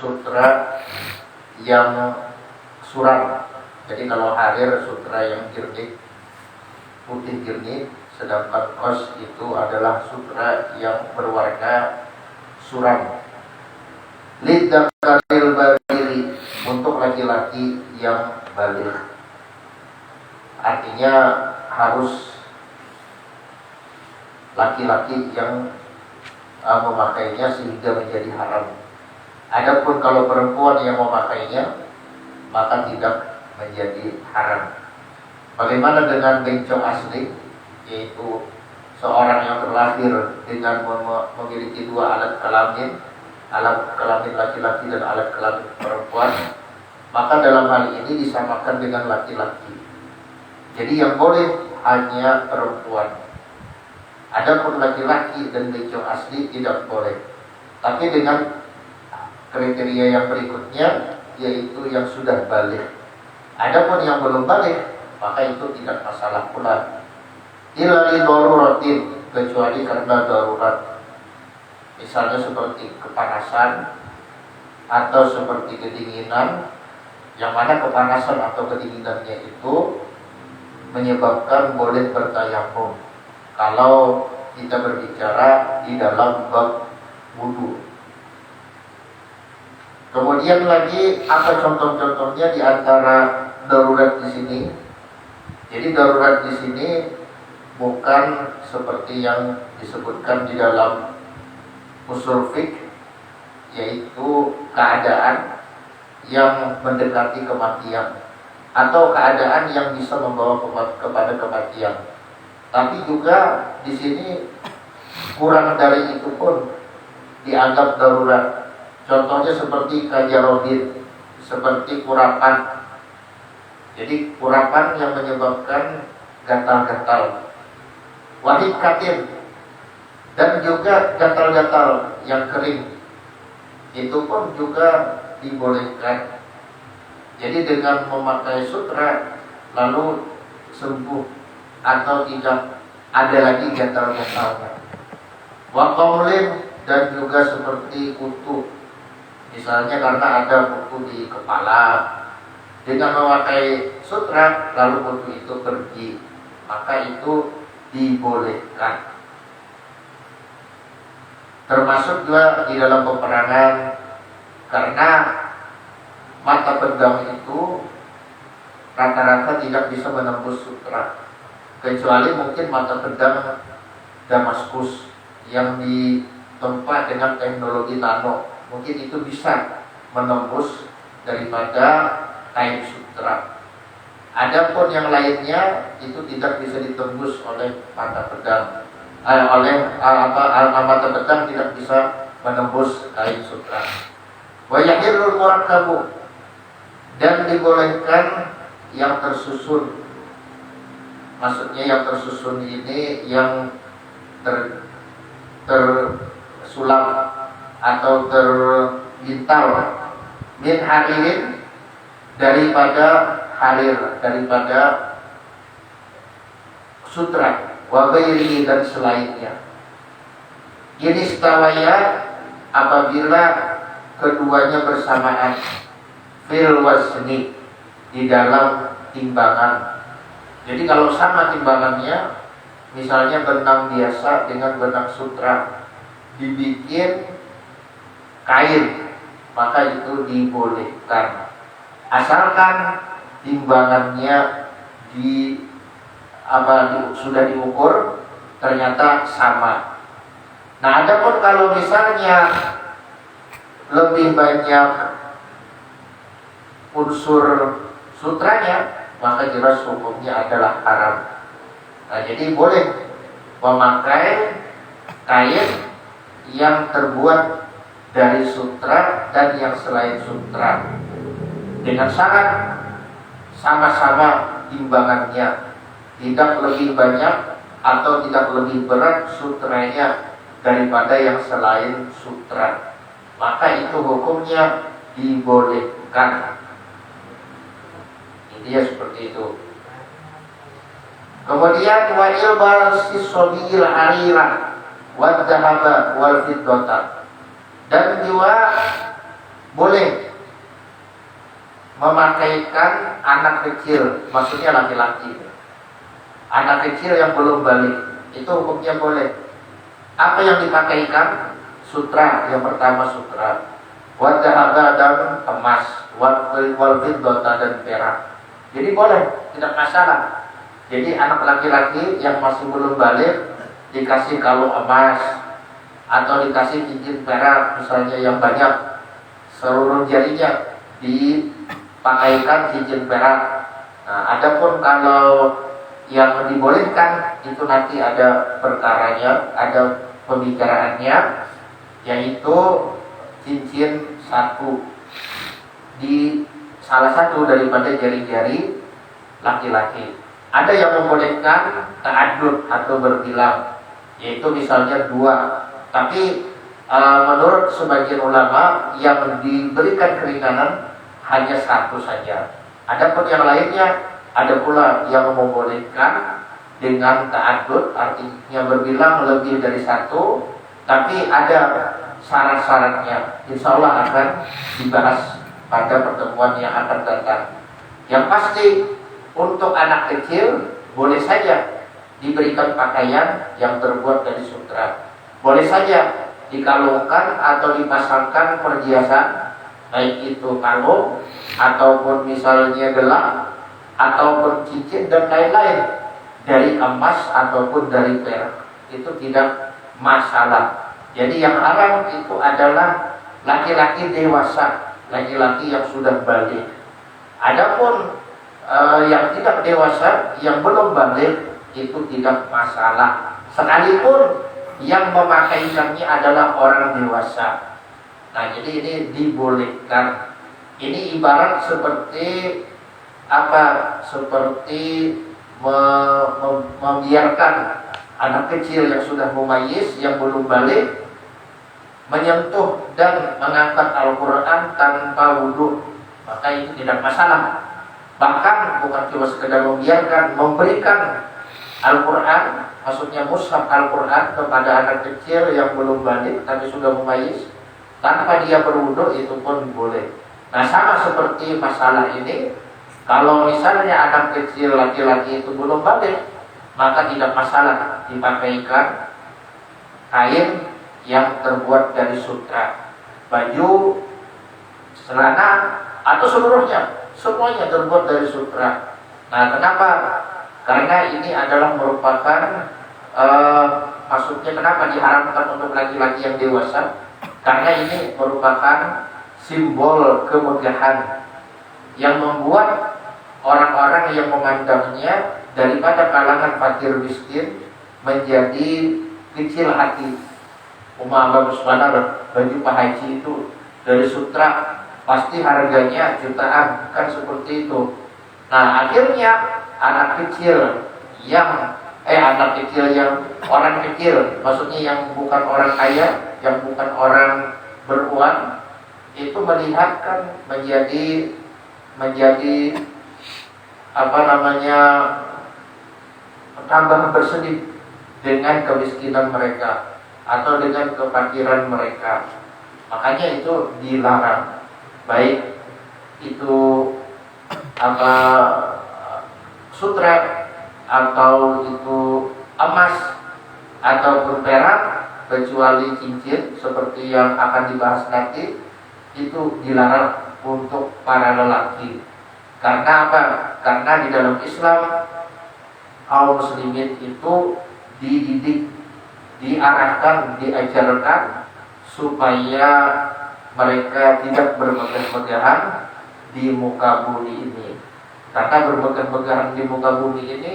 sutra yang suram. Jadi kalau harir sutra yang jernih, putih jernih, sedangkan kos itu adalah sutra yang berwarna suram. Lidzakaril balili, untuk laki-laki yang baligh. Artinya harus laki-laki yang memakainya sehingga menjadi haram. Adapun kalau perempuan yang memakainya maka tidak menjadi haram. Bagaimana dengan bencong asli, yaitu seorang yang terlahir dengan memiliki dua alat kelamin laki-laki dan alat kelamin perempuan, maka dalam hal ini disamakan dengan laki-laki. Jadi yang boleh hanya perempuan. Adapun laki-laki dan bencong asli tidak boleh. Tapi dengan kriteria yang berikutnya, yaitu yang sudah baligh. Adapun yang belum baligh, maka itu tidak masalah pula. Illa li daruratin, kecuali karena darurat. Misalnya seperti kepanasan atau seperti kedinginan, yang mana kepanasan atau kedinginannya itu menyebabkan boleh bertayamum kalau kita berbicara di dalam bab wudu. Kemudian lagi apa contoh-contohnya di antara darurat di sini? Jadi darurat di sini bukan seperti yang disebutkan di dalam usul fiqh, yaitu keadaan yang mendekati kematian atau keadaan yang bisa membawa kepada kematian. Tapi juga di sini kurang dari itu pun dianggap darurat. Contohnya seperti kajarodin, seperti kurapan. Jadi kurapan yang menyebabkan gatal-gatal, wahikatin, dan juga gatal-gatal yang kering, itu pun juga dibolehkan. Jadi dengan memakai sutra lalu sembuh atau tidak ada lagi gatal-gatalnya. Waqaulin, dan juga seperti kutu, misalnya karena ada kutu di kepala, dengan memakai sutra lalu kutu itu pergi, maka itu dibolehkan. Termasuk juga di dalam peperangan, karena mata pedang itu rata-rata tidak bisa menembus sutra, kecuali mungkin mata pedang Damaskus yang ditempa dengan teknologi nano, mungkin itu bisa menembus daripada kain sutra. Adapun yang lainnya itu tidak bisa ditembus oleh mata pedang, mata pedang tidak bisa menembus kain sutra. Wa yahillul murakkabu, dan dibolehkan yang tersusun. Maksudnya yang tersusun ini yang tersulap atau terbintal min haririn, daripada harir, daripada sutra, wa ghairihi, dan selainnya. Ini stawaya, apabila keduanya bersamaan, fil wasni, di dalam timbangan. Jadi kalau sama timbangannya, misalnya benang biasa dengan benang sutra dibikin kain, maka itu dibolehkan, asalkan timbangannya sudah diukur ternyata sama. Nah, adapun kalau misalnya lebih banyak unsur sutranya, maka jelas hukumnya adalah haram. Nah, jadi boleh memakai kain yang terbuat dari sutra dan yang selain sutra, dengan syarat sama-sama timbangannya, tidak lebih banyak atau tidak lebih berat sutranya daripada yang selain sutra, maka itu hukumnya dibolehkan. Intinya seperti itu. Kemudian wa ilbasis sobil arira wa dhahaba wal fiddata, dan juga boleh memakaikan anak kecil, maksudnya laki-laki, anak kecil yang belum balik, itu hukumnya boleh. Apa yang dipakaikan? Sutra, yang pertama sutra, wa dhahaba dan emas, wal fiddata dan perak. Jadi boleh, tidak masalah. Jadi anak laki-laki yang masih belum balik dikasih kalung emas atau dikasih cincin perak misalnya yang banyak, seluruh jarinya dipakaikan cincin perak. Nah, adapun kalau yang dibolehkan itu nanti ada perkaranya, ada pembicaraannya, yaitu cincin satu di salah satu daripada jari-jari laki-laki. Ada yang membolehkan ta'addud atau berbilang, yaitu misalnya 2. Tapi menurut sebagian ulama yang diberikan keringanan hanya 1 saja. Adapun yang lainnya ada pula yang membolehkan dengan ta'addud, artinya berbilang lebih dari 1, tapi ada syarat-syaratnya. Insya Allah akan dibahas pada pertemuan yang akan datang. Yang pasti untuk anak kecil boleh saja diberikan pakaian yang terbuat dari sutra, boleh saja dikalungkan atau dipasangkan perhiasan, baik itu kalung ataupun misalnya gelang ataupun cincin dan lain-lain dari emas ataupun dari perak, itu tidak masalah. Jadi yang haram itu adalah laki-laki dewasa, laki-laki yang sudah balik. Adapun yang tidak dewasa, yang belum balik, itu tidak masalah, sekalipun yang memakaikannya adalah orang dewasa. Nah, jadi ini dibolehkan. Ini ibarat seperti apa? Seperti membiarkan anak kecil yang sudah mumayyiz, yang belum balik, menyentuh dan mengangkat Al-Quran tanpa wudhu, maka itu tidak masalah. Bahkan bukan cuma sekedar membiarkan, memberikan Al-Quran, maksudnya mushaf Al-Quran kepada anak kecil yang belum balik tapi sudah mumayyiz tanpa dia berwudhu, itu pun boleh. Nah, sama seperti masalah ini, kalau misalnya anak kecil laki-laki itu belum balik, maka tidak masalah dipakaikan kain yang terbuat dari sutra, baju, celana, atau semuanya terbuat dari sutra. Nah, kenapa? Karena ini adalah merupakan maksudnya kenapa diharamkan untuk laki-laki yang dewasa? Karena ini merupakan simbol kemegahan yang membuat orang-orang yang memandangnya daripada kalangan fakir miskin menjadi kecil hati. Umpama subhanallah, baju Pak Haji itu dari sutra pasti harganya jutaan, kan seperti itu. Nah, akhirnya anak kecil yang orang kecil, maksudnya yang bukan orang kaya, yang bukan orang beruang, itu melihatkan menjadi tambah bersedih dengan kemiskinan mereka atau dengan kefakiran mereka. Makanya itu dilarang, baik itu sutra atau itu emas atau perak, kecuali cincin seperti yang akan dibahas nanti, itu dilarang untuk para lelaki. Karena apa? Karena di dalam Islam kaum muslimin itu dididik, diarahkan, diajarkan supaya mereka tidak bermegah-megahan di muka bumi ini. Karena bermegah-megahan di muka bumi ini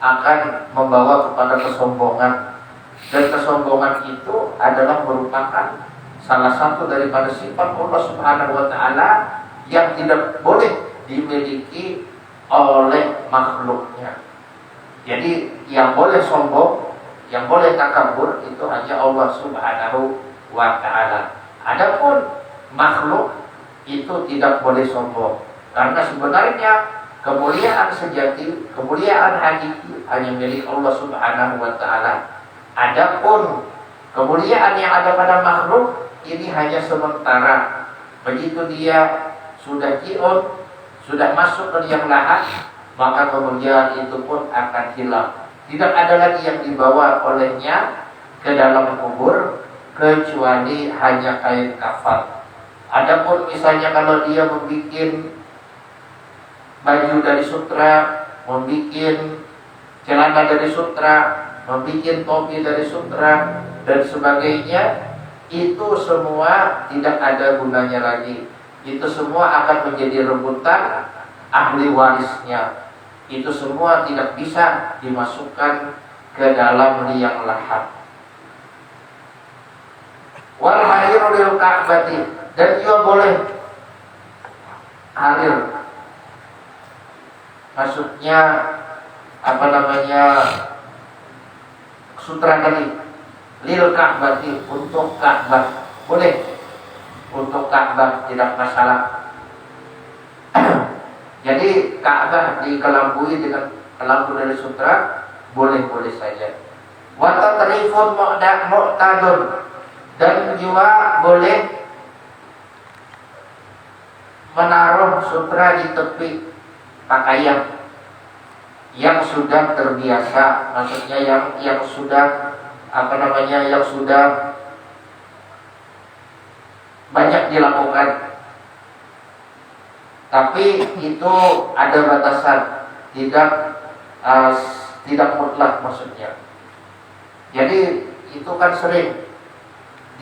akan membawa kepada kesombongan, dan kesombongan itu adalah merupakan salah satu daripada sifat Allah Subhanahu wa Ta'ala yang tidak boleh dimiliki oleh makhluknya. Jadi yang boleh sombong, yang boleh takabur itu hanya Allah Subhanahu wa Ta'ala. Adapun makhluk itu tidak boleh sombong, karena sebenarnya kemuliaan sejati, kemuliaan hakiki hanya milik Allah Subhanahu wa Ta'ala. Adapun kemuliaan yang ada pada makhluk ini hanya sementara, Begitu dia sudah ji'un, sudah masuk ke liang lahat, maka kemudian itu pun akan hilang. Tidak ada lagi yang dibawa olehnya ke dalam kubur kecuali hanya kain kafan. Adapun misalnya kalau dia membuat baju dari sutra, membuat celana dari sutra, membuat topi dari sutra dan sebagainya, itu semua tidak ada gunanya lagi. Itu semua akan menjadi rebutan ahli warisnya. Itu semua tidak bisa dimasukkan ke dalam liang lahat. Wal hariru lil ka'bati, dan juga boleh harir. Maksudnya apa namanya, sutra tadi, lil ka'bati, untuk Ka'bah. Boleh untuk Ka'bah, tidak masalah. Jadi Ka'bah dikelambui dengan kelambu dari sutra, boleh-boleh saja. Wa tatrifun mu'tadun, dan juga boleh menaruh sutra di tepi pakaian yang sudah terbiasa, maksudnya yang sudah apa namanya, yang sudah banyak dilakukan. Tapi itu ada batasan, tidak mutlak maksudnya. Jadi itu kan sering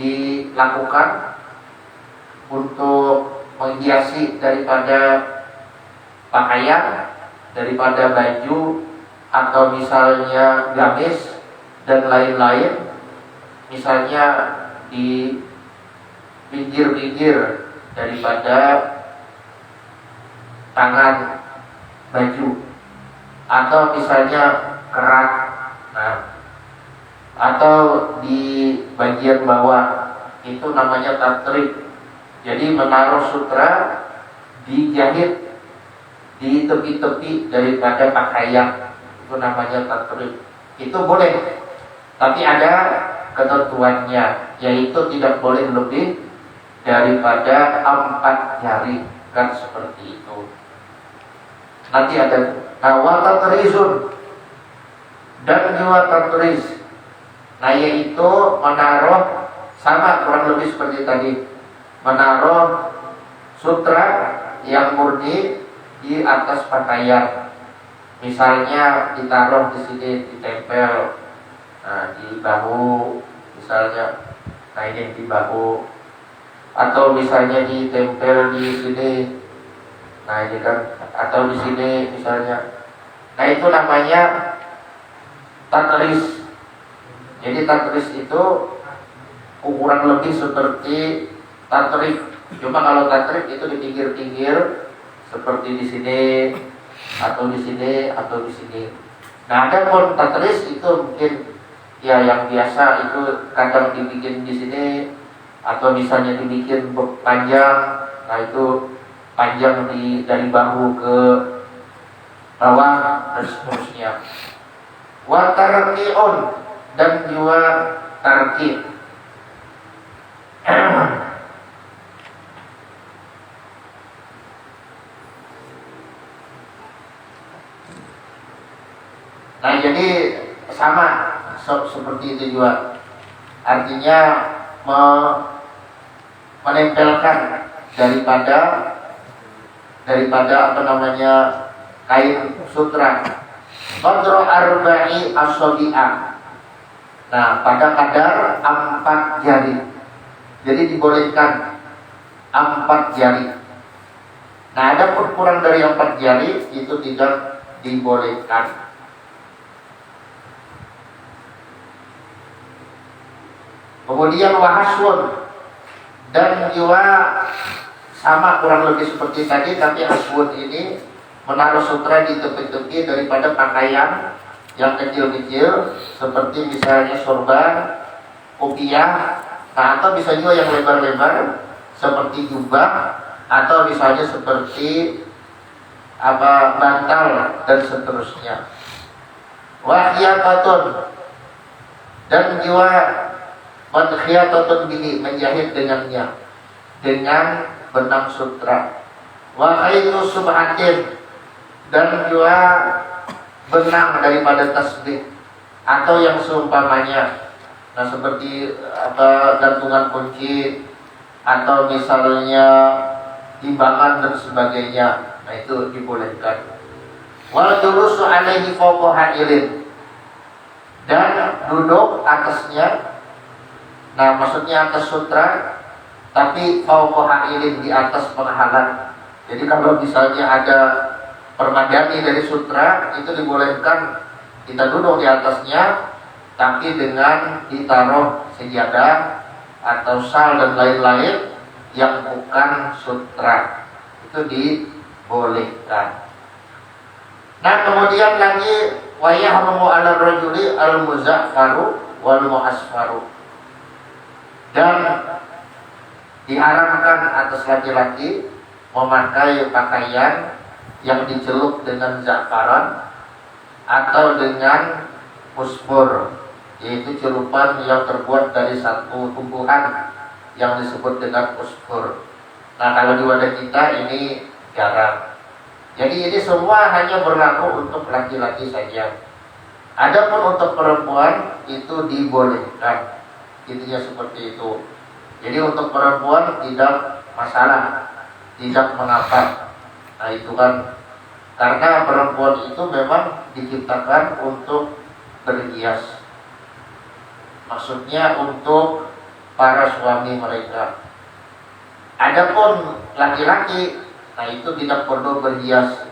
dilakukan untuk menghiasi daripada pakaian, daripada baju, atau misalnya gamis dan lain-lain. Misalnya di pinggir-pinggir daripada tangan baju, atau misalnya kerak, atau di bagian bawah, itu namanya tatrib. Jadi menaruh sutra dijahit di tepi-tepi daripada pakaian, itu namanya tatrib. Itu boleh, tapi ada ketentuannya, yaitu tidak boleh lebih daripada 4 jari, kan seperti itu. Nanti ada tawatatrizun, dan juga tatris. Nah, yaitu menaruh, sama kurang lebih seperti tadi, menaruh sutra yang murni di atas pakaian. Misalnya ditaruh di sini, ditempel di bahu, misalnya, nah ini di bahu, atau misalnya ditempel di sini, nah ini kan, atau di sini misalnya. Nah, itu namanya tatris. Jadi tatris itu ukuran lebih seperti tatrif. Cuma kalau tatrif itu di pinggir-pinggir, seperti di sini, atau di sini, atau di sini. Nah, ada pun tatris itu mungkin ya yang biasa, itu kadang dibikin di sini, atau misalnya dibikin panjang. Nah, itu panjang dari bahu ke bawah dan seterusnya. Wa tarqi'un, dan juga tarqi'. Nah, jadi sama seperti itu juga. Artinya menempelkan daripada apa namanya, kain sutra. Qadru arba'i asabi'ah. Nah, pada kadar 4 jari. Jadi dibolehkan 4 jari. Nah, ada pun kurang dari 4 jari, itu tidak dibolehkan. Kemudian wahaswun, dan juga sama kurang lebih seperti tadi, tapi haswun ini menaruh sutra di tepi-tepi daripada pakaian yang kecil-kecil, seperti misalnya sorban, kopiah, nah, atau bisa juga yang lebar-lebar seperti jubah, atau misalnya seperti bantal dan seterusnya. Wahiyatatun, dan juga khiyatatun bihi, menjahit dengannya, dengan benang sutra. Wa khaitu subhatin, dan juga benang daripada tasbih atau yang seumpamanya. Nah, seperti gantungan kunci atau misalnya timbangan dan sebagainya. Nah, itu dibolehkan. Wal julusu alaihi fawqa ha'ilin, dan duduk atasnya. Nah, maksudnya atas sutra, tapi fawqa ha'ilin, di atas penghalang. Jadi kalau misalnya ada permadani dari sutra, itu dibolehkan kita duduk di atasnya, tapi dengan ditaruh sejadah atau sal dan lain-lain yang bukan sutra, itu dibolehkan. Nah, kemudian lagi wa yahrumu 'ala rajuli al-muzaffaru wal mu'asfaru, dan diharamkan atas laki-laki memakai pakaian yang dicelup dengan za'faran atau dengan fosfor, yaitu celupan yang terbuat dari satu tumbuhan yang disebut dengan fosfor. Nah, kalau di wadah kita ini jarang. Jadi ini semua hanya berlaku untuk laki-laki saja. Adapun untuk perempuan itu dibolehkan. Intinya seperti itu. Jadi untuk perempuan tidak masalah, tidak mengapa. Nah, itu kan karena perempuan itu memang diciptakan untuk berhias. Maksudnya untuk para suami mereka. Adapun laki-laki, nah itu tidak perlu berhias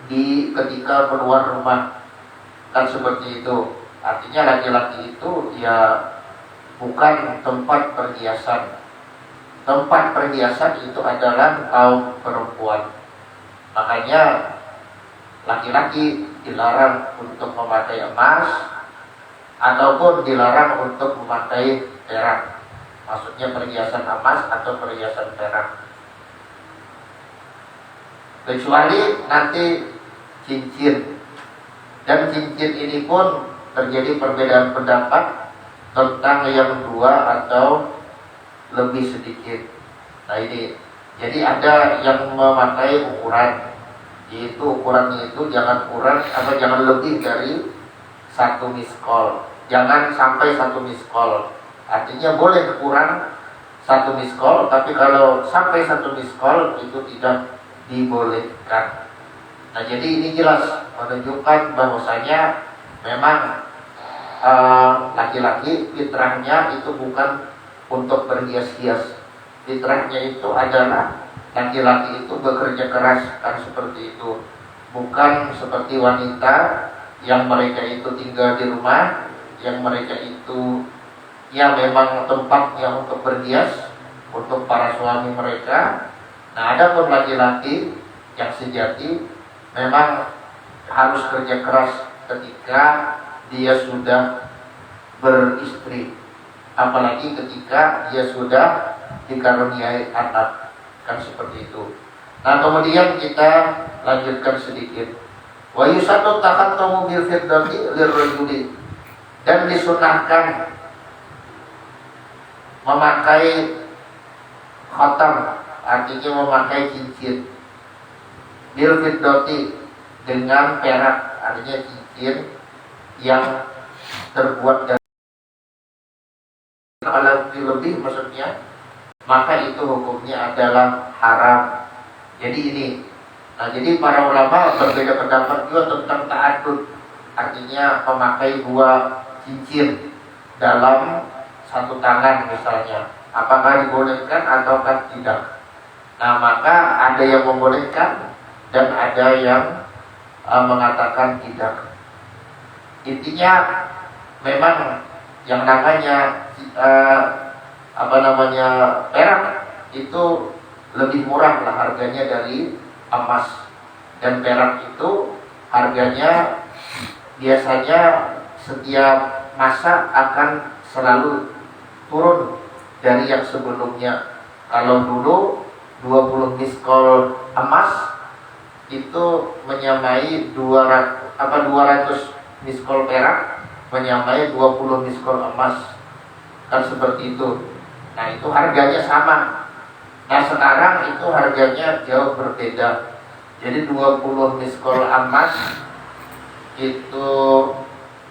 di ketika keluar rumah. Kan seperti itu. Artinya laki-laki itu ya bukan tempat perhiasan. Tempat perhiasan itu adalah kaum perempuan. Makanya laki-laki dilarang untuk memakai emas ataupun dilarang untuk memakai perak. Maksudnya perhiasan emas atau perhiasan perak. Kecuali nanti cincin. Dan cincin ini pun terjadi perbedaan pendapat tentang yang dua atau lebih sedikit. Nah, ini jadi ada yang memakai ukuran, yaitu ukurannya itu jangan lebih dari 1 miskol, jangan sampai 1 miskol. Artinya boleh kurang 1 miskol, tapi kalau sampai 1 miskol itu tidak dibolehkan. Nah, jadi ini jelas menunjukkan bahwasanya memang laki-laki fitrahnya itu bukan untuk berhias-hias. Fitrahnya itu adalah laki-laki itu bekerja keras, kan seperti itu. Bukan seperti wanita yang mereka itu tinggal di rumah, yang mereka itu ya memang tempatnya untuk berhias untuk para suami mereka. Nah, ada pun laki-laki yang sejati memang harus kerja keras ketika dia sudah beristri, apalagi ketika dia sudah dikaruniai anak, kan seperti itu. Nah, kemudian kita lanjutkan sedikit. Wa yusatu taqattamu bil fiddati lirrajuli, dan disunahkan memakai khatam, artinya memakai cincin, bil fiddati, dengan perak, artinya cincin yang terbuat dari, kalau lebih maksudnya, maka itu hukumnya adalah haram. Jadi ini, nah jadi para ulama berbeda pendapat juga tentang ta'adud, artinya memakai 2 cincin dalam 1 tangan misalnya, apakah dibolehkan ataukah tidak. Nah, maka ada yang membolehkan dan ada yang mengatakan tidak. Intinya memang yang namanya perak itu lebih murah lah harganya dari emas, dan perak itu harganya biasanya setiap masa akan selalu turun dari yang sebelumnya. Kalau dulu 20 miskol emas itu menyamai 200 miskol perak menyamai 20 miskol emas, kan seperti itu. Nah, itu harganya sama. Nah sekarang itu harganya jauh berbeda. Jadi 20 miskol emas itu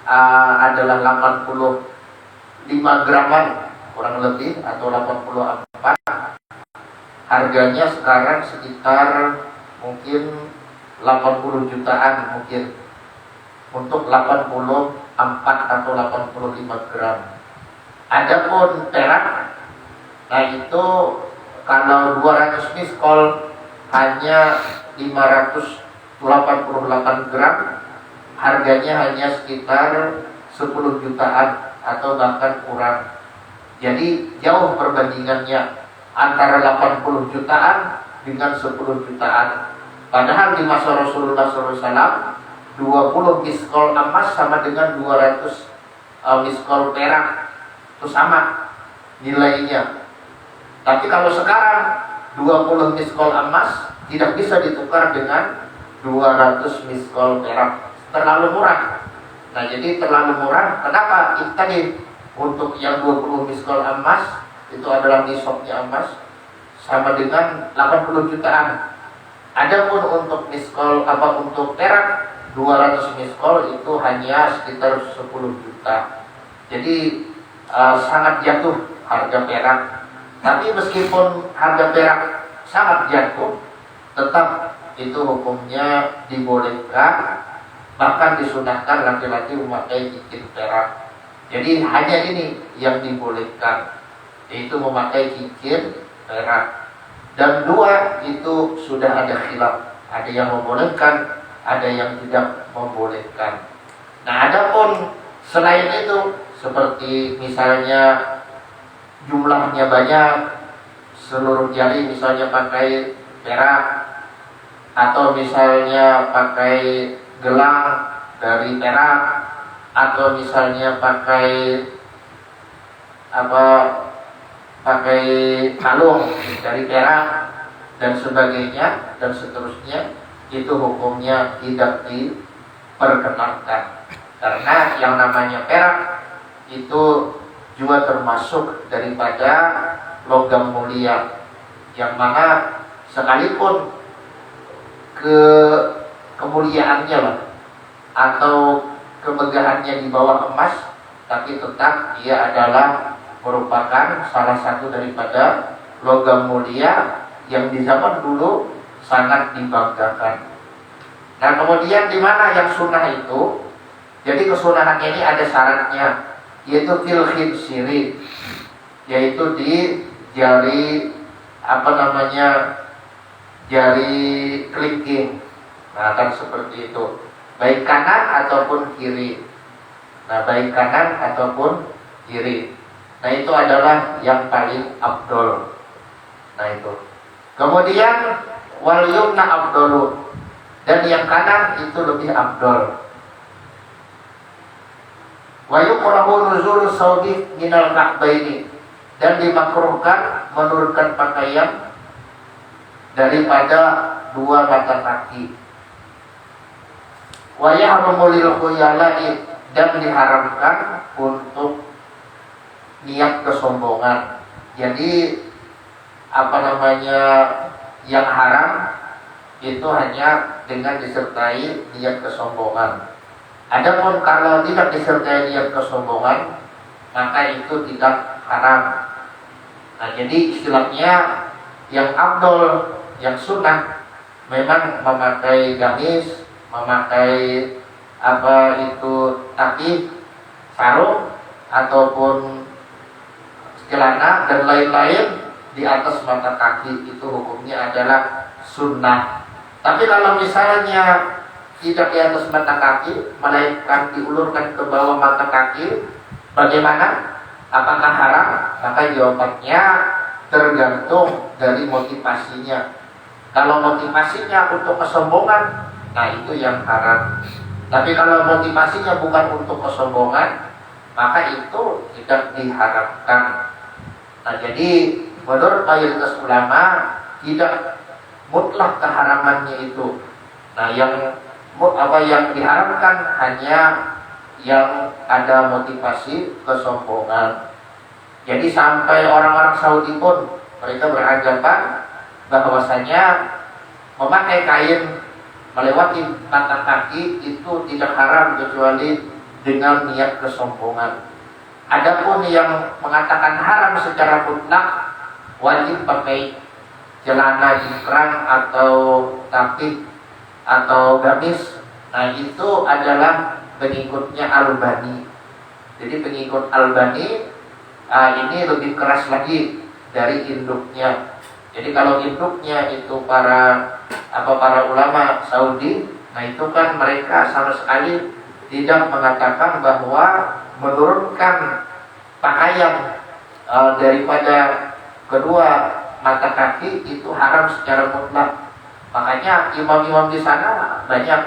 adalah 85 graman kurang lebih atau 84. Harganya sekarang sekitar mungkin 80 jutaan mungkin untuk 84 atau 85 gram. Adapun perak, nah itu kalau 200 miskol hanya 588 gram, harganya hanya sekitar 10 jutaan atau bahkan kurang. Jadi jauh perbandingannya antara 80 jutaan dengan 10 jutaan. Padahal di masa Rasulullah SAW 20 miskol emas sama dengan 200 miskol perak, itu sama nilainya. Tapi kalau sekarang 20 miskol emas tidak bisa ditukar dengan 200 miskol perak, terlalu murah. Nah jadi terlalu murah. Kenapa? Itu tadi untuk yang 20 miskol emas itu adalah nisabnya emas sama dengan 80 jutaan. Adapun untuk miskol untuk perak 200 miskol itu hanya sekitar 10 juta. Jadi sangat jatuh harga perak. Tapi meskipun harga perak sangat jatuh, tetap itu hukumnya dibolehkan, bahkan disunahkan laki-laki memakai cincin perak. Jadi hanya ini yang dibolehkan, yaitu memakai cincin perak. Dan dua itu sudah ada khilaf, ada yang membolehkan, ada yang tidak membolehkan. Nah adapun selain itu, seperti misalnya jumlahnya banyak, seluruh jari misalnya pakai perak, atau misalnya pakai gelang dari perak, atau misalnya pakai pakai kalung dari perak dan sebagainya dan seterusnya, itu hukumnya tidak diperkenankan. Karena yang namanya perak itu juga termasuk daripada logam mulia, yang mana sekalipun kemuliaannya atau kemegahannya di bawah emas, tapi tetap ia adalah merupakan salah satu daripada logam mulia yang di zaman dulu sangat dibanggakan. Nah kemudian di mana yang sunnah itu? Jadi kesunahan ini ada syaratnya, yaitu fil khinsiri, yaitu di jari jari kelingking. Nah kan seperti itu, baik kanan ataupun kiri. Nah baik kanan ataupun kiri. Nah itu adalah yang paling afdol. Nah itu. Kemudian wal yumna afdolu, dan yang kanan itu lebih afdol. Wa yukrahu nuzulu sawbi minal ka'baini, dan dimakruhkan menurunkan pakaian daripada dua mata kaki. Wa yahrumu lil khuyala'i, dan diharamkan untuk niat kesombongan. Jadi yang haram itu hanya dengan disertai niat kesombongan. Adapun kalau tidak disertai niat kesombongan, maka itu tidak haram. Nah jadi istilahnya yang afdol, yang sunnah memang memakai gamis, memakai takih, sarung ataupun celana dan lain-lain di atas mata kaki, itu hukumnya adalah sunnah. Tapi kalau misalnya tidak di atas mata kaki, melainkan diulurkan ke bawah mata kaki, bagaimana? Apakah haram? Maka jawabannya tergantung dari motivasinya. Kalau motivasinya untuk kesombongan, nah itu yang haram. Tapi kalau motivasinya bukan untuk kesombongan, maka itu tidak diharamkan. Nah jadi menurut mayoritas ulama tidak mutlak keharamannya itu. Nah yang diharamkan hanya yang ada motivasi kesombongan. Jadi sampai orang-orang Saudi pun Mereka beranggapan bahwasanya memakai kain melewati mata kaki itu tidak haram kecuali dengan niat kesombongan. Adapun yang mengatakan haram secara mutlak, wajib pakai celana cingkrang atau tapik atau gamis. Nah, itu adalah pengikutnya Albani. Jadi pengikut Albani ini lebih keras lagi dari induknya. Jadi kalau induknya itu para ulama Saudi, nah itu kan mereka sama sekali tidak mengatakan bahwa menurunkan pakaian daripada kedua mata kaki itu haram secara mutlak. Makanya imam-imam di sana banyak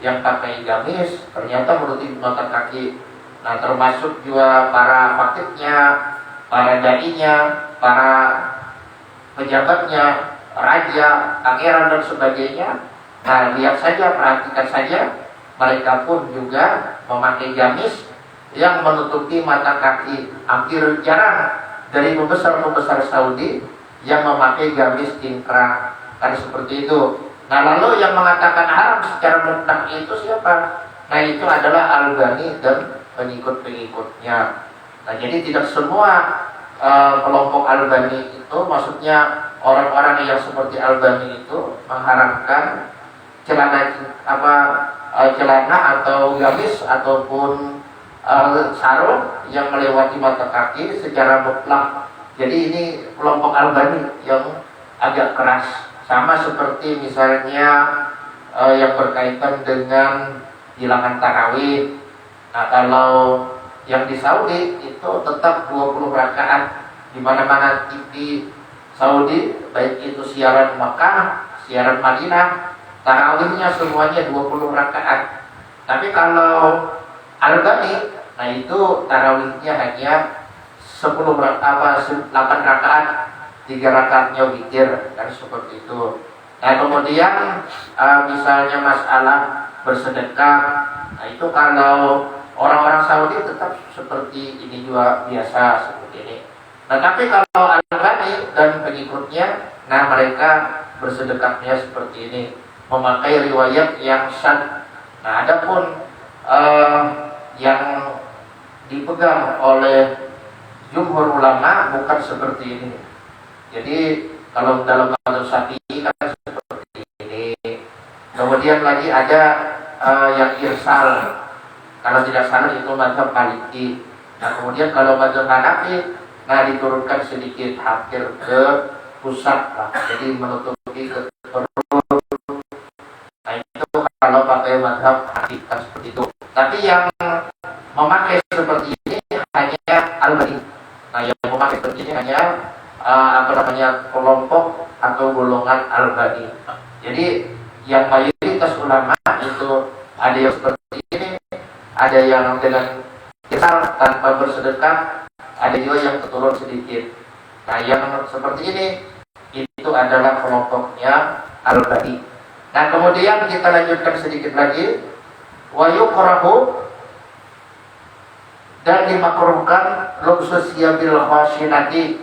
yang pakai gamis ternyata menutup mata kaki. Nah, termasuk juga para fakihnya, para dai-nya, para pejabatnya, raja, pangeran dan sebagainya. Nah, lihat saja, perhatikan saja, mereka pun juga memakai gamis yang menutupi mata kaki. Hampir jarang dari pembesar-pembesar Saudi yang memakai gamis cingkrang, kan seperti itu. Nah, lalu yang mengatakan haram secara mutlak itu siapa? Nah, itu adalah Albani dan pengikut-pengikutnya. Nah, jadi tidak semua kelompok Albani itu, maksudnya orang-orang yang seperti Albani itu mengharamkan celana atau gamis ataupun sarung yang melewati mata kaki secara mutlak. Jadi ini kelompok Albani yang agak keras, sama seperti misalnya yang berkaitan dengan bilangan tarawih. Nah, kalau yang di Saudi itu tetap 20 rakaat, di mana-mana TV Saudi, baik itu siaran Makkah, siaran Madinah, tarawihnya semuanya 20 rakaat. Tapi kalau Albani, nah itu tarawihnya hanya 8 rakaat, 3 rakaatnya witir, kan seperti itu. Nah, kemudian misalnya masalah bersedekah, nah itu kalau orang-orang Saudi tetap seperti ini juga biasa seperti ini. Nah, tapi kalau Albani dan pengikutnya, nah mereka bersedekahnya seperti ini, memakai riwayat yang syad. Nah, adapun yang dipegang oleh jumhur ulama bukan seperti ini. Jadi kalau dalam mazhab Syafi'i kan seperti ini. Kemudian lagi ada yang irsal. Kalau tidak salah itu mazhab Maliki. Nah, kemudian kalau mazhab Hanafi, nah diturunkan sedikit hampir ke pusat lah. Jadi menutupi ke perut. Nah, itu kalau pakai mazhab Hanafi kan seperti itu. Tapi yang memakai seperti ini hanya Albani. Nah, yang memakai seperti ini hanya kelompok atau golongan Albani. Jadi yang mayoritas ulama itu ada yang seperti ini, ada yang dengan irsal tanpa bersedekah, ada juga yang keturun sedikit. Nah, yang seperti ini itu adalah kelompoknya Albani. Nah, kemudian kita lanjutkan sedikit lagi. Wa yukrahu, dan dimakruhkan lubsus yabil khashinati,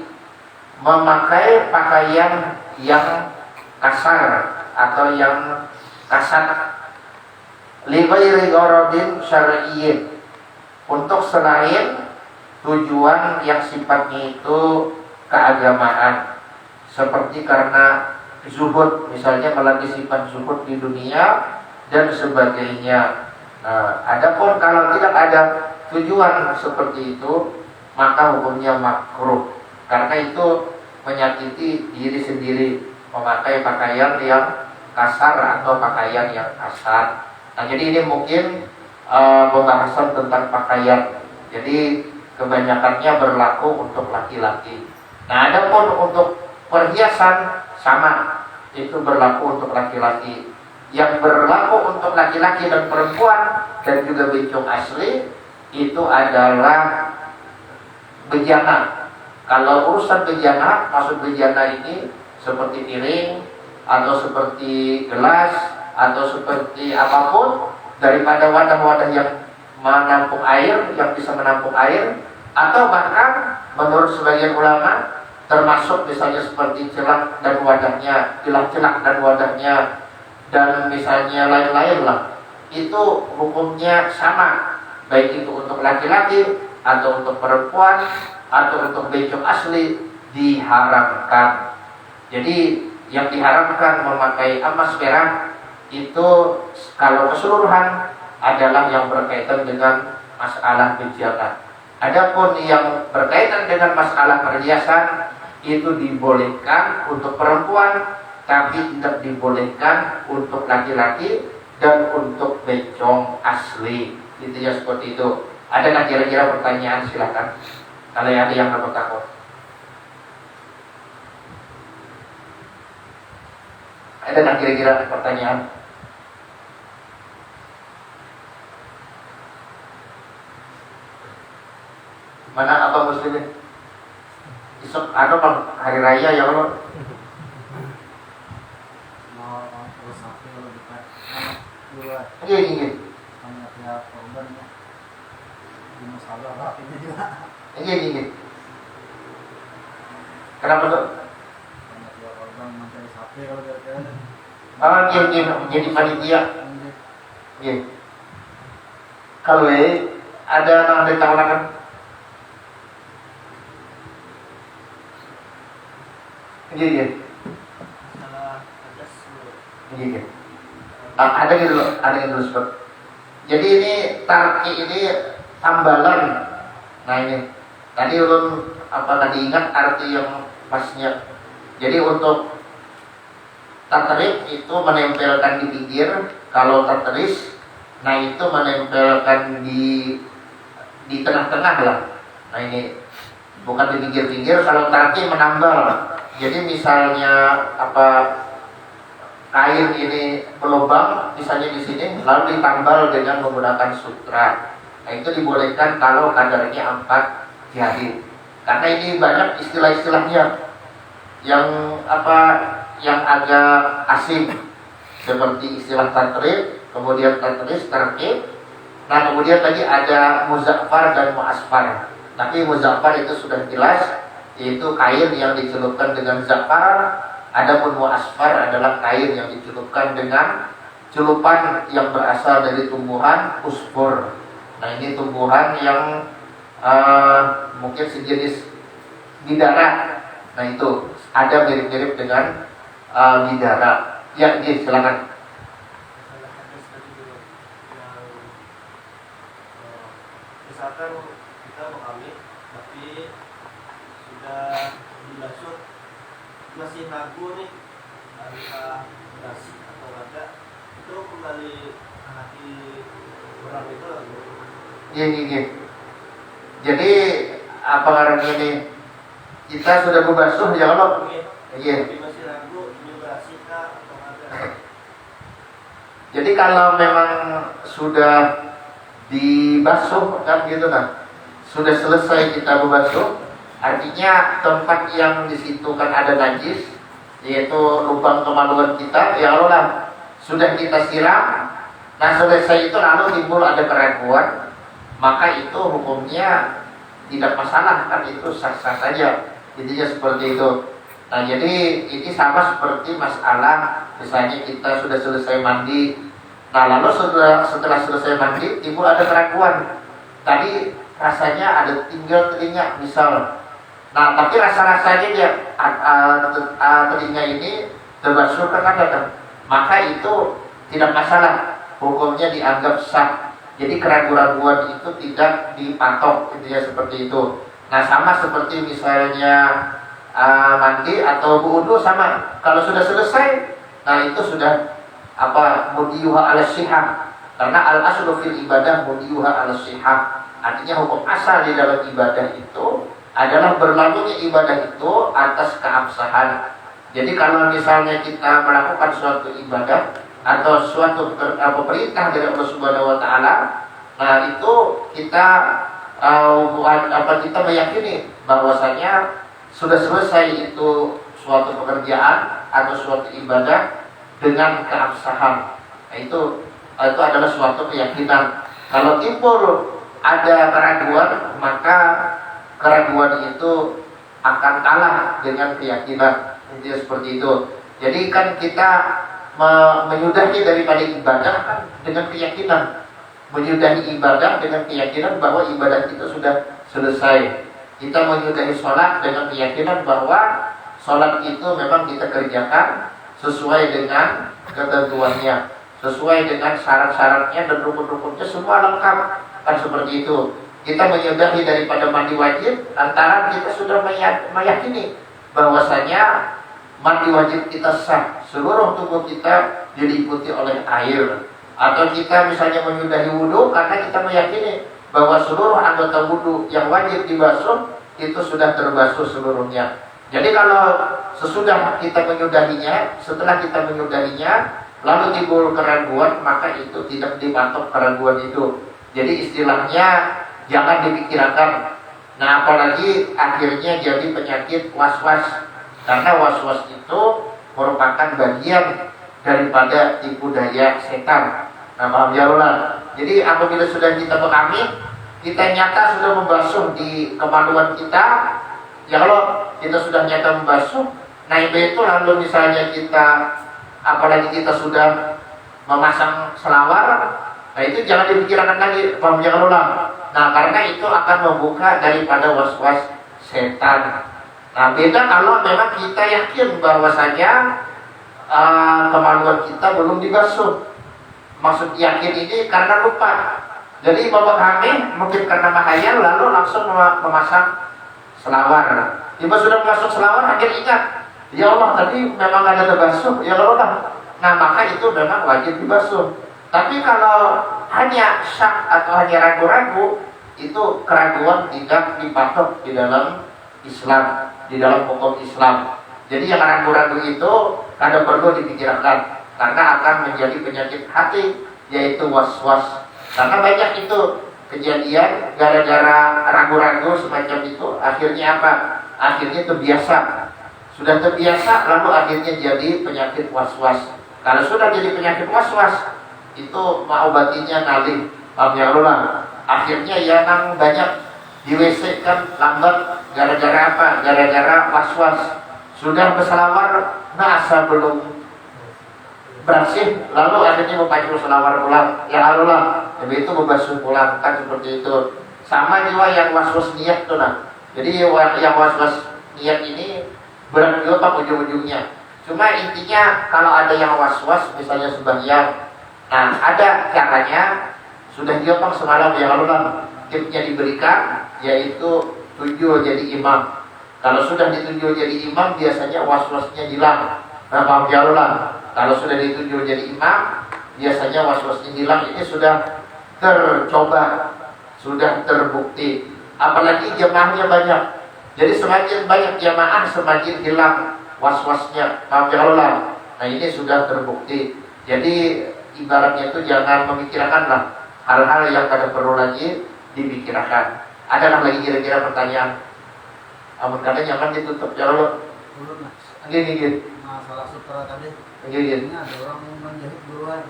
memakai pakaian yang kasar atau yang kasar, li ghairi gharadin syar'iyyin, untuk selain tujuan yang sifatnya itu keagamaan, seperti karena zuhud, misalnya melatih sifat zuhud di dunia dan sebagainya. Nah, adapun kalau tidak ada tujuan seperti itu, maka hukumnya makruh, karena itu menyakiti diri sendiri, memakai pakaian yang kasar atau pakaian yang kasar. Nah, jadi ini mungkin pembahasan tentang pakaian. Jadi kebanyakannya berlaku untuk laki-laki. Nah, adapun untuk perhiasan sama, itu berlaku untuk laki-laki. Yang berlaku untuk laki-laki dan perempuan dan juga bencong asli itu adalah bejana. Kalau urusan bejana, maksud bejana ini seperti piring atau seperti gelas atau seperti apapun daripada wadah-wadah yang menampung air, yang bisa menampung air, atau bahkan menurut sebagian ulama termasuk misalnya seperti celak dan wadahnya, celak dan wadahnya, dan misalnya lain-lain lah, itu hukumnya sama, baik itu untuk laki-laki atau untuk perempuan atau untuk becok asli, diharamkan. Jadi yang diharamkan memakai emas perak itu kalau keseluruhan adalah yang berkaitan dengan masalah kegiatan. Adapun yang berkaitan dengan masalah perhiasan itu dibolehkan untuk perempuan, tapi tidak dibolehkan untuk laki-laki dan untuk becong asli. Itu ya, seperti itu. Ada nggak kira-kira pertanyaan? Silakan. Kalau ada yang takut. Ada nggak kira-kira pertanyaan? Mana apa muslimin? Isok bang hari raya ya Allah. Iya. Iya. Kenapa tuh? Jadi panitia. Iya. Kalau ada anak dari tahunan. Iya. Iya. Ada gitu sebab. Jadi ini tarki ini tambalan. Nah ini tadi ulun tadi ingat arti yang pasnya. Jadi untuk tatrik itu menempelkan di pinggir, kalau tatris, nah itu menempelkan di tengah-tengah lah. Nah ini bukan di pinggir-pinggir. Kalau tarki menambal. Jadi misalnya kain ini berlubang, misalnya di sini, lalu ditambal dengan menggunakan sutra. Nah itu dibolehkan kalau kadarnya 4 jari. Karena ini banyak istilah-istilahnya yang yang agak asing, seperti istilah tatrib, kemudian tatris, tarkib. Nah kemudian tadi ada muzaffar dan mu'asfar. Tapi muzaffar itu sudah jelas, yaitu kain yang dicelupkan dengan za'far. Adapun mu'asfar adalah kain yang dicelupkan dengan celupan yang berasal dari tumbuhan usfur. Nah ini tumbuhan yang mungkin sejenis bidara. Nah itu ada mirip-mirip dengan bidara. Ya, silakan. Misalkan kita mengambil tapi sudah dibasuh, masih ragu nih antara beras atau enggak, itu kembali hati orang itu lagi. Iya. Jadi apa namanya ini? Kita sudah membasuh ya Allah. Iya. Tapi masih ragu ini berasih kah atau enggak. Jadi kalau memang sudah dibasuh kan gitu nah, sudah selesai kita membasuh, artinya tempat yang di situ kan ada najis, yaitu lubang kemaluan kita, ya Allah sudah kita siram. Nah selesai itu lalu timbul ada keraguan, maka itu hukumnya tidak masalah, kan itu sah-sah saja. Intinya seperti itu. Nah jadi ini sama seperti masalah misalnya kita sudah selesai mandi. Nah lalu setelah selesai mandi timbul ada keraguan. Tadi rasanya ada tinggal telinga misal. Nah tapi rasa-rasanya dia telinga ini terbasuh kan, maka itu tidak masalah, hukumnya dianggap sah. Jadi keraguan-keraguan itu tidak dipatok, intinya seperti itu. Nah sama seperti misalnya mandi atau wudu sama. Kalau sudah selesai, nah itu sudah mudiyuha ala syihah. Karena al aslu fil ibadah mudiyuha ala syihah. Artinya hukum asal di dalam ibadah itu adalah berlalunya ibadah itu atas keabsahan. Jadi kalau misalnya kita melakukan suatu ibadah atau suatu perintah dari Allah Subhanahu wa taala, nah itu kita kita meyakini bahwasanya sudah selesai itu suatu pekerjaan atau suatu ibadah dengan keabsahan. Nah itu adalah suatu keyakinan. Kalau timbul ada keraguan, maka keraguan itu akan kalah dengan keyakinan. Intinya seperti itu. Jadi kan kita menyudahi daripada ibadah kan dengan keyakinan, menyudahi ibadah dengan keyakinan bahwa ibadah itu sudah selesai. Kita menyudahi sholat dengan keyakinan bahwa sholat itu memang kita kerjakan sesuai dengan ketentuannya, sesuai dengan syarat-syaratnya dan rukun-rukunnya semua lengkap, kan seperti itu. Kita menyudahi daripada mandi wajib antara kita sudah meyakini bahwasanya mandi wajib kita sah, seluruh tubuh kita diliputi oleh air. Atau kita misalnya menyudahi wudhu karena kita meyakini bahwa seluruh anggota wudhu yang wajib dibasuh itu sudah terbasuh seluruhnya. Jadi kalau sesudah kita menyudahinya, setelah kita menyudahinya lalu timbul keraguan, maka itu tidak dipatok keraguan itu. Jadi istilahnya jangan dipikirkan. Nah, apalagi akhirnya jadi penyakit was-was, karena was-was itu merupakan bagian daripada tipu daya setan. Nah, paham ya Allah. Jadi apabila sudah kita mengambil, kita nyata sudah membasuh di kemaluan kita. Ya kalau kita sudah nyata membasuh, nah itu lalu misalnya kita, apalagi kita sudah memasang selawar, nah itu jangan dipikirkan lagi, paham ya Allah. Nah karena itu akan membuka daripada was-was setan. Nah beda kalau memang kita yakin bahwasanya kemaluan kita belum dibasuh. Maksud yakin ini karena lupa. Jadi bapak kami mungkin karena mahayal lalu langsung memasang selawar. Tiba sudah masuk selawar akhirnya ingat, ya Allah tadi memang ada terbasuh, ya Allah. Nah maka itu memang wajib dibasuh. Tapi kalau hanya syak atau hanya ragu-ragu, itu keraguan tidak dipatok di dalam Islam, di dalam hukum Islam. Jadi yang ragu-ragu itu kada perlu dipikirkan, karena akan menjadi penyakit hati, yaitu was-was. Karena banyak itu kejadian gara-gara ragu-ragu semacam itu, akhirnya apa? Akhirnya terbiasa. Sudah terbiasa lalu akhirnya jadi penyakit was-was. Kalau sudah jadi penyakit was-was, itu mengobatinya nalih, paham ya Allah. Akhirnya ya nang banyak di WC kan lambat gara-gara apa? Gara-gara was-was. Sudah berselawar, nah asal belum bersih, lalu akhirnya memacu selawar pulang. Ya Allah, itu membasuh pulang, kan seperti itu. Sama juga yang was-was niat tuh nah. Jadi yang was-was niat ini berat juga pak ujung-ujungnya. Cuma intinya kalau ada yang was-was misalnya sembahyang, nah ada caranya. Sudah diopang semalam ya Allah, tipsnya diberikan, yaitu tujuh jadi imam. Kalau sudah ditujuh jadi imam biasanya was-wasnya hilang. Nah paham ya Allah. Kalau sudah ditujuh jadi imam, biasanya was-wasnya hilang. Ini sudah tercoba, sudah terbukti. Apalagi jemaahnya banyak. Jadi semakin banyak jemaah, semakin hilang was-wasnya. Paham ya Allah. Nah ini sudah terbukti. Jadi ibaratnya itu jangan memikirkanlah hal-hal yang kada perlu lagi dipikirkan. Ada lagi kira-kira pertanyaan? Amun kada jangan ditutup ya Allah. Gini. Masalah sutra tadi. Ini ada orang menjahit buruan.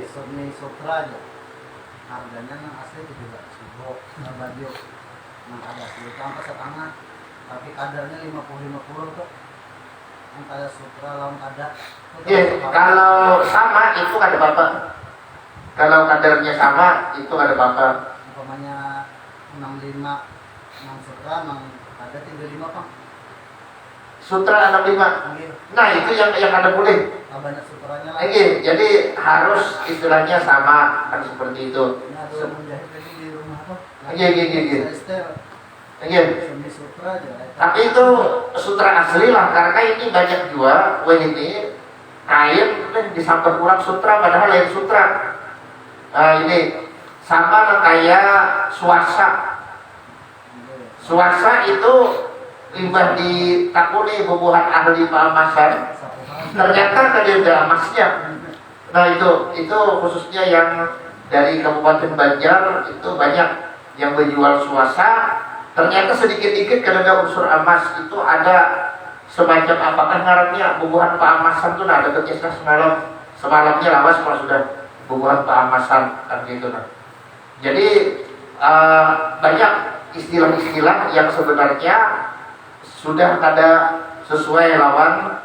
Seni sutra aja. Harganya yang asli itu juga Sibo, Baju. Yang ada itu angka setengah. Tapi kadarnya 50-50 tuh. Yang kayak sutra lawan kada. Kalau sama itu kada apa-apa. Kalau kadarnya sama itu ada apa? Umpamanya 65 6 sutra, 6 ada 35 Pak. Sutra 65. Nah, itu yang ada boleh. Banyak sutranya lah. Jadi harus istilahnya sama kan seperti itu. Ini ada yang menjahit lagi di rumah Pak. Seni sutra aja. Tapi itu sutra asli lah karena ini banyak juga ini kain disambar kurang sutra padahal lain sutra. Ini sama kayak swasta. Swasta itu limbah ditakuni bubuhan ahli pamasan. Ternyata tadi ada emasnya. Nah itu khususnya yang dari Kabupaten Banjar itu banyak yang menjual swasta. Ternyata sedikit-sedikit karena unsur emas itu ada semacam apakah ngarannya bubuhan pamasan tuh ada kekisah semalamnya lawas kalau sudah bubuhan keamasan kan gitu nah. Jadi banyak istilah-istilah yang sebenarnya sudah ada sesuai lawan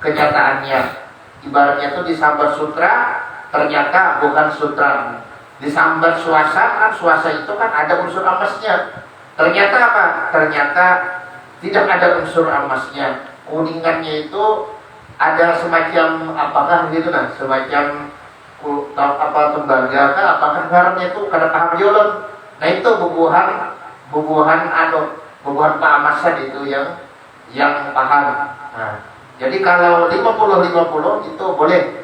kenyataannya. Ibaratnya itu disambar sutra, ternyata bukan sutra. Disambar suasa, kan suasa itu kan ada unsur emasnya. Ternyata apa? Ternyata tidak ada unsur emasnya. Kuningannya itu ada semacam apakah gitu nah, semacam apa tembaga kah, apakah garamnya itu kada paham jolon. Nah itu bubuhan keemasan itu yang paham. Nah, jadi kalau 50-50 itu boleh.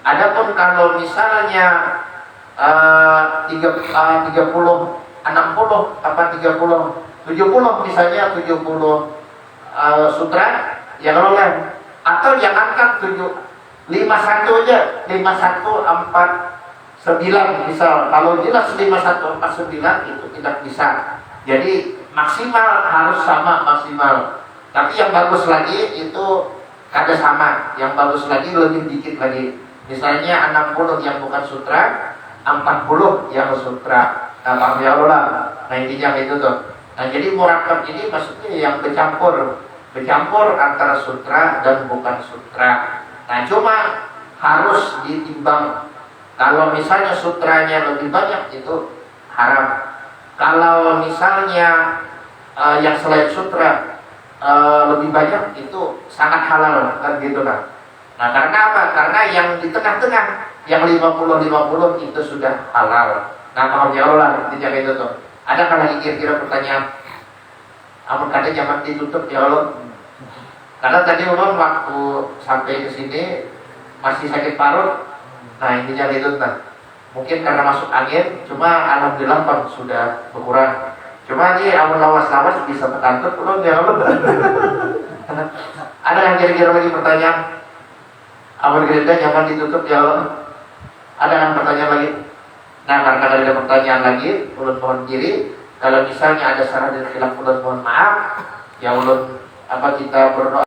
Adapun kalau misalnya 30 60 apa 30 70 misalnya 70 sutra ya kalau lain, atau jangankan 51 aja, 5149 misal. Kalau jelas 5149 itu tidak bisa. Jadi maksimal harus sama maksimal. Tapi yang bagus lagi itu kada sama, yang bagus lagi lebih dikit lagi. Misalnya 60 yang bukan sutra, 40 yang sutra. Nah, ya Allah. Nah, intinya itu tuh. Nah, jadi murakab ini maksudnya yang bercampur antara sutra dan bukan sutra. Nah, cuma harus ditimbang. Kalau misalnya sutranya lebih banyak itu haram. Kalau misalnya yang selain sutra lebih banyak itu sangat halal kan gitu kan. Nah, karena apa? Karena yang di tengah-tengah yang 50-50 itu sudah halal. Nah, mau jauh lah intinya itu tuh. Ada lagi kira-kira pertanyaan? Amun kada zaman ditutup ya Allah. Karena tadi ulun waktu sampai ke sini masih sakit parut. Nah, intinya itu nah. Mungkin karena masuk angin, cuma alhamdulillah Pak sudah berkurang. Cuma ini amun lawas-lawas bisa terkantut ulun ya Allah. Ada yang kira-kira lagi pertanyaan? Amun gereja nyaman ditutup ya Allah. Ada yang pertanyaan lagi? Nah, karena ada pertanyaan lagi, ulun mohon diri. Kalau misalnya ada salah dan khilaf, ulun mohon maaf. Ya ulun kita berdoa.